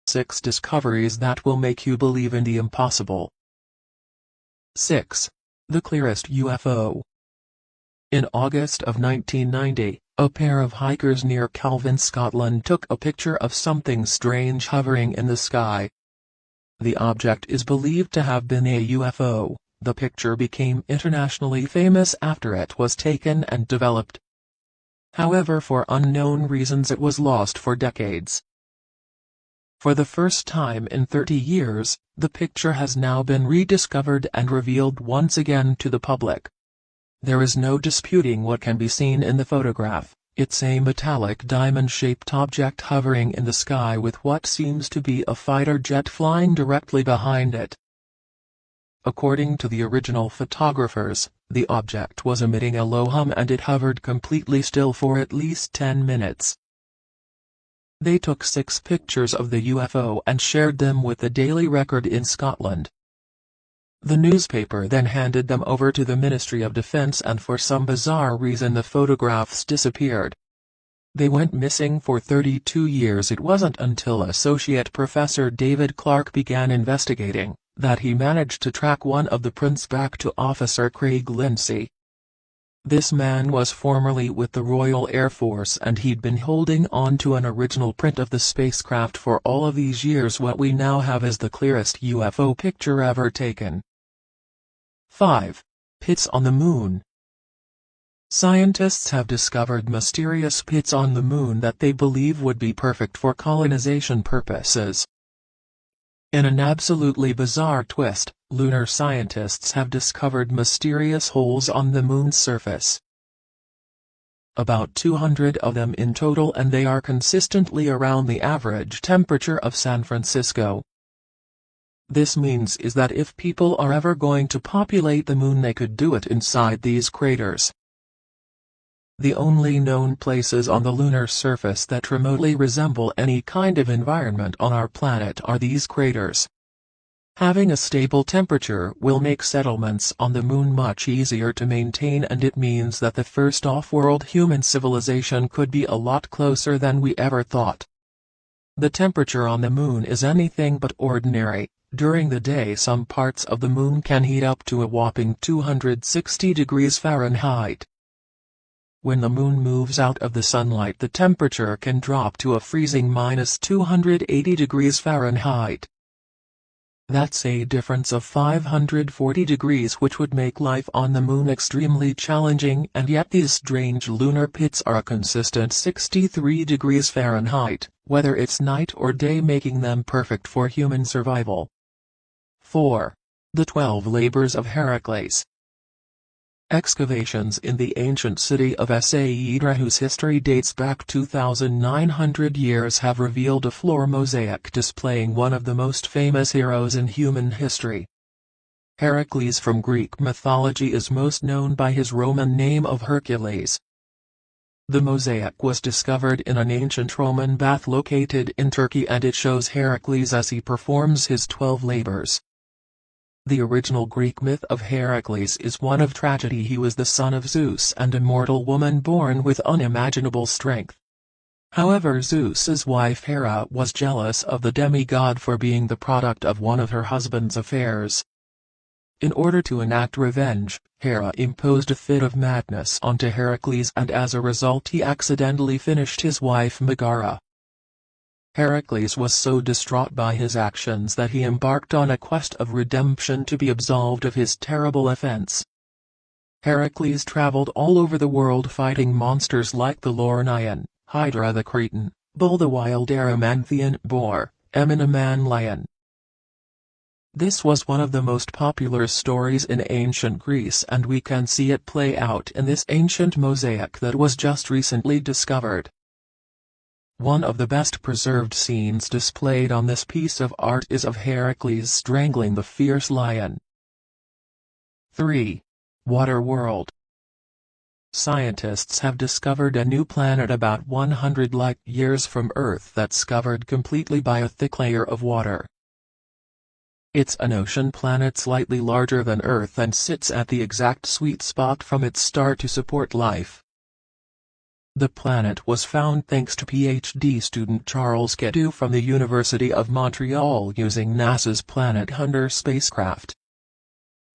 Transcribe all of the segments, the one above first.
6 discoveries that will make you believe in the impossible. 6. The clearest UFO. In August of 1990, a pair of hikers near Cavan, Scotland took a picture of something strange hovering in the sky. The object is believed to have been a UFO. The picture became internationally famous after it was taken and developed. However, for unknown reasons it was lost for decades. For the first time in 30 years, the picture has now been rediscovered and revealed once again to the public. There is no disputing what can be seen in the photograph. It's a metallic diamond-shaped object hovering in the sky with what seems to be a fighter jet flying directly behind it. According to the original photographers, the object was emitting a low hum and it hovered completely still for at least 10 minutes. They took 6 pictures of the UFO and shared them with the Daily Record in Scotland. The newspaper then handed them over to the Ministry of Defence, and for some bizarre reason the photographs disappeared. They went missing for 32 years. It wasn't until Associate Professor David Clark began investigating that he managed to track one of the prints back to Officer Craig Lindsay. This man was formerly with the Royal Air Force and he'd been holding on to an original print of the spacecraft for all of these years. What we now have is the clearest UFO picture ever taken. 5. Pits on the Moon. Scientists have discovered mysterious pits on the Moon that they believe would be perfect for colonization purposes. In an absolutely bizarre twist, lunar scientists have discovered mysterious holes on the Moon's surface. About 200 of them in total, and they are consistently around the average temperature of San Francisco. This means is that if people are ever going to populate the Moon, they could do it inside these craters. The only known places on the lunar surface that remotely resemble any kind of environment on our planet are these craters. Having a stable temperature will make settlements on the Moon much easier to maintain, and it means that the first off-world human civilization could be a lot closer than we ever thought. The temperature on the Moon is anything but ordinary. During the day, some parts of the Moon can heat up to a whopping 260 degrees Fahrenheit. When the Moon moves out of the sunlight, the temperature can drop to a freezing -280 degrees Fahrenheit. That's a difference of 540 degrees, which would make life on the Moon extremely challenging, and yet these strange lunar pits are a consistent 63 degrees Fahrenheit, whether it's night or day, making them perfect for human survival. 4. The 12 Labors of Heracles. Excavations in the ancient city of Saidra, whose history dates back 2,900 years, have revealed a floor mosaic displaying one of the most famous heroes in human history. Heracles from Greek mythology is most known by his Roman name of Hercules. The mosaic was discovered in an ancient Roman bath located in Turkey, and it shows Heracles as he performs his 12 labors. The original Greek myth of Heracles is one of tragedy. He was the son of Zeus and a mortal woman born with unimaginable strength. However, Zeus's wife Hera was jealous of the demigod for being the product of one of her husband's affairs. In order to enact revenge, Hera imposed a fit of madness onto Heracles, and as a result he accidentally finished his wife Megara. Heracles was so distraught by his actions that he embarked on a quest of redemption to be absolved of his terrible offense. Heracles traveled all over the world fighting monsters like the Lornian, Hydra the Cretan, Bull the wild Erymanthian boar, Eminem lion. This was one of the most popular stories in ancient Greece, and we can see it play out in this ancient mosaic that was just recently discovered. One of the best preserved scenes displayed on this piece of art is of Heracles strangling the fierce lion. 3. Water world. Scientists have discovered a new planet about 100 light-years from Earth that's covered completely by a thick layer of water. It's an ocean planet slightly larger than Earth and sits at the exact sweet spot from its star to support life. The planet was found thanks to PhD student Charles Guédou from the University of Montreal using NASA's Planet Hunter spacecraft.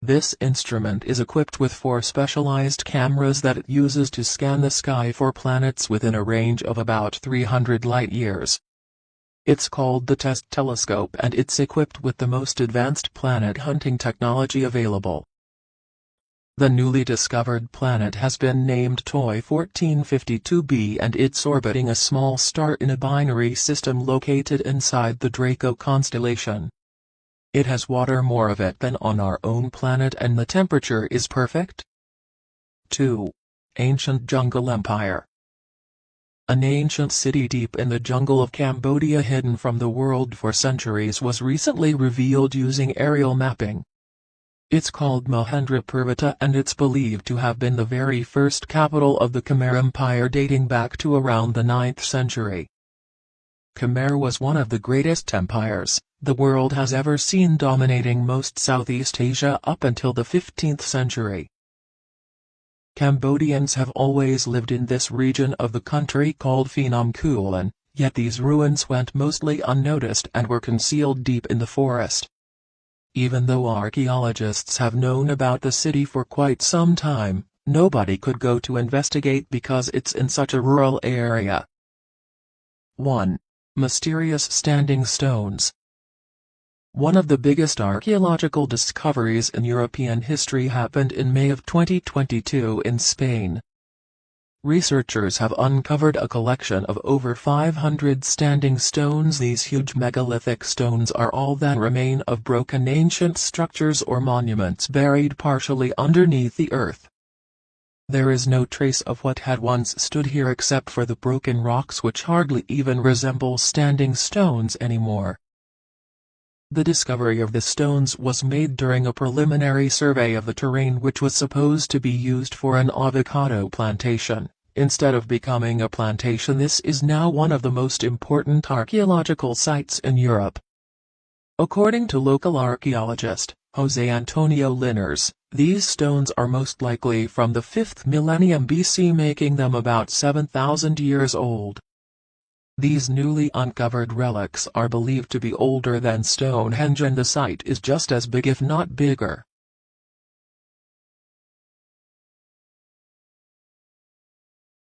This instrument is equipped with 4 specialized cameras that it uses to scan the sky for planets within a range of about 300 light-years. It's called the TESS telescope and it's equipped with the most advanced planet hunting technology available. The newly discovered planet has been named TOI 1452b and it's orbiting a small star in a binary system located inside the Draco constellation. It has water, more of it than on our own planet, and the temperature is perfect. 2. Ancient Jungle Empire. An ancient city deep in the jungle of Cambodia, hidden from the world for centuries, was recently revealed using aerial mapping. It's called Mahendrapurvata and it's believed to have been the very first capital of the Khmer Empire, dating back to around the 9th century. Khmer was one of the greatest empires the world has ever seen, dominating most Southeast Asia up until the 15th century. Cambodians have always lived in this region of the country called Phnom Kulen, yet these ruins went mostly unnoticed and were concealed deep in the forest. Even though archaeologists have known about the city for quite some time, nobody could go to investigate because it's in such a rural area. 1. Mysterious standing stones. One of the biggest archaeological discoveries in European history happened in May of 2022 in Spain. Researchers have uncovered a collection of over 500 standing stones. These huge megalithic stones are all that remain of broken ancient structures or monuments buried partially underneath the earth. There is no trace of what had once stood here except for the broken rocks, which hardly even resemble standing stones anymore. The discovery of the stones was made during a preliminary survey of the terrain, which was supposed to be used for an avocado plantation. Instead of becoming a plantation, this is now one of the most important archaeological sites in Europe. According to local archaeologist José Antonio Linares, these stones are most likely from the 5th millennium BC, making them about 7,000 years old. These newly uncovered relics are believed to be older than Stonehenge, and the site is just as big, if not bigger.